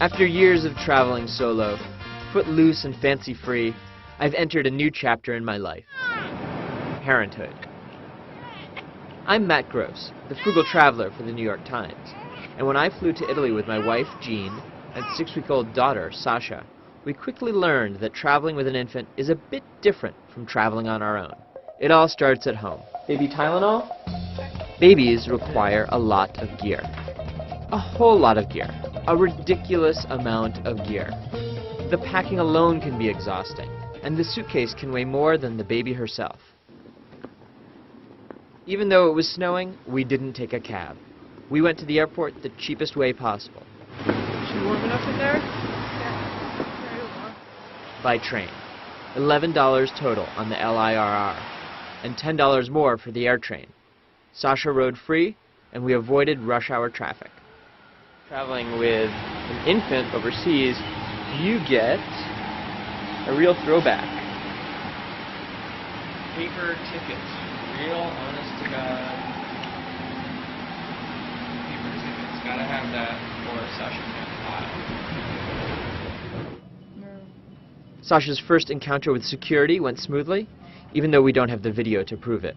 After years of traveling solo, footloose and fancy-free, I've entered a new chapter in my life. Parenthood. I'm Matt Gross, the Frugal traveler for the New York Times, and when I flew to Italy with my wife, Jean, and 6-week-old daughter, Sasha, we quickly learned that traveling with an infant is a bit different from traveling on our own. It all starts at home. Baby Tylenol? Babies require a lot of gear. A whole lot of gear. A ridiculous amount of gear. The packing alone can be exhausting, and the suitcase can weigh more than the baby herself. Even though it was snowing, we didn't take a cab. We went to the airport the cheapest way possible. Is she warm enough in there? Yeah. Very warm. By train. $11 total on the LIRR, and $10 more for the air train. Sasha rode free, and we avoided rush hour traffic. Traveling with an infant overseas, you get a real throwback. Paper tickets. Real, honest to God. Paper tickets. Gotta have that, or Sasha can't file. Sasha's first encounter with security went smoothly, even though we don't have the video to prove it.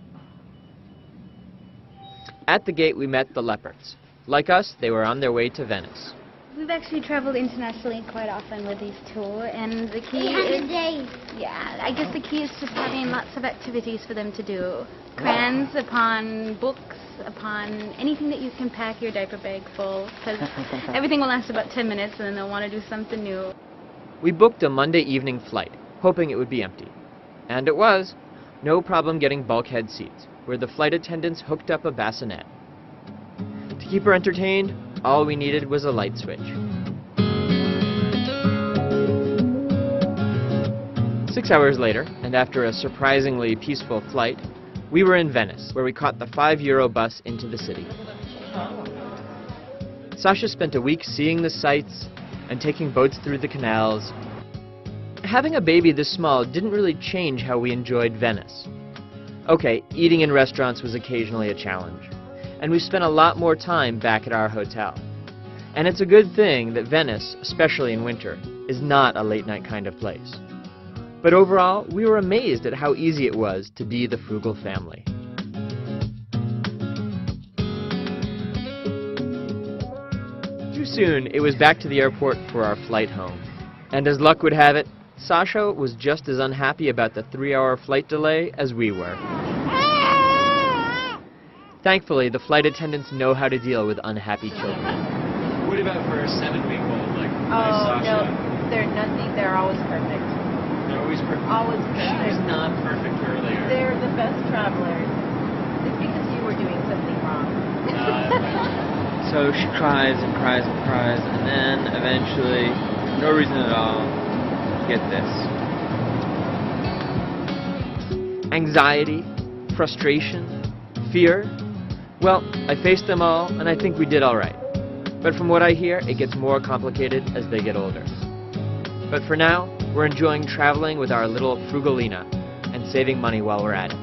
At the gate, we met the leopards. Like us, they were on their way to Venice. We've actually traveled internationally quite often with these two, and the key is... Yeah, I guess the key is just having lots of activities for them to do. Crayons upon books, upon anything that you can pack your diaper bag full, because everything will last about 10 minutes and then they'll want to do something new. We booked a Monday evening flight, hoping it would be empty. And it was. No problem getting bulkhead seats, where the flight attendants hooked up a bassinet. To keep her entertained, all we needed was a light switch. 6 hours later, and after a surprisingly peaceful flight, we were in Venice, where we caught the €5 bus into the city. Sasha spent a week seeing the sights and taking boats through the canals. Having a baby this small didn't really change how we enjoyed Venice. Okay, eating in restaurants was occasionally a challenge, and we spent a lot more time back at our hotel. And it's a good thing that Venice, especially in winter, is not a late-night kind of place. But overall, we were amazed at how easy it was to be the Frugal family. Too soon, it was back to the airport for our flight home. And as luck would have it, Sasha was just as unhappy about the 3-hour flight delay as we were. Thankfully, the flight attendants know how to deal with unhappy children. What about for a 7-week-old, like Sasha? No, they're nothing. They're always perfect. They're always perfect. Always perfect. She was not perfect earlier. They're the best travelers. It's because you were doing something wrong. So she cries and cries and cries, and then eventually, no reason at all, get this. Anxiety, frustration, fear. Well, I faced them all, and I think we did all right. But from what I hear, it gets more complicated as they get older. But for now, we're enjoying traveling with our little Frugalina and saving money while we're at it.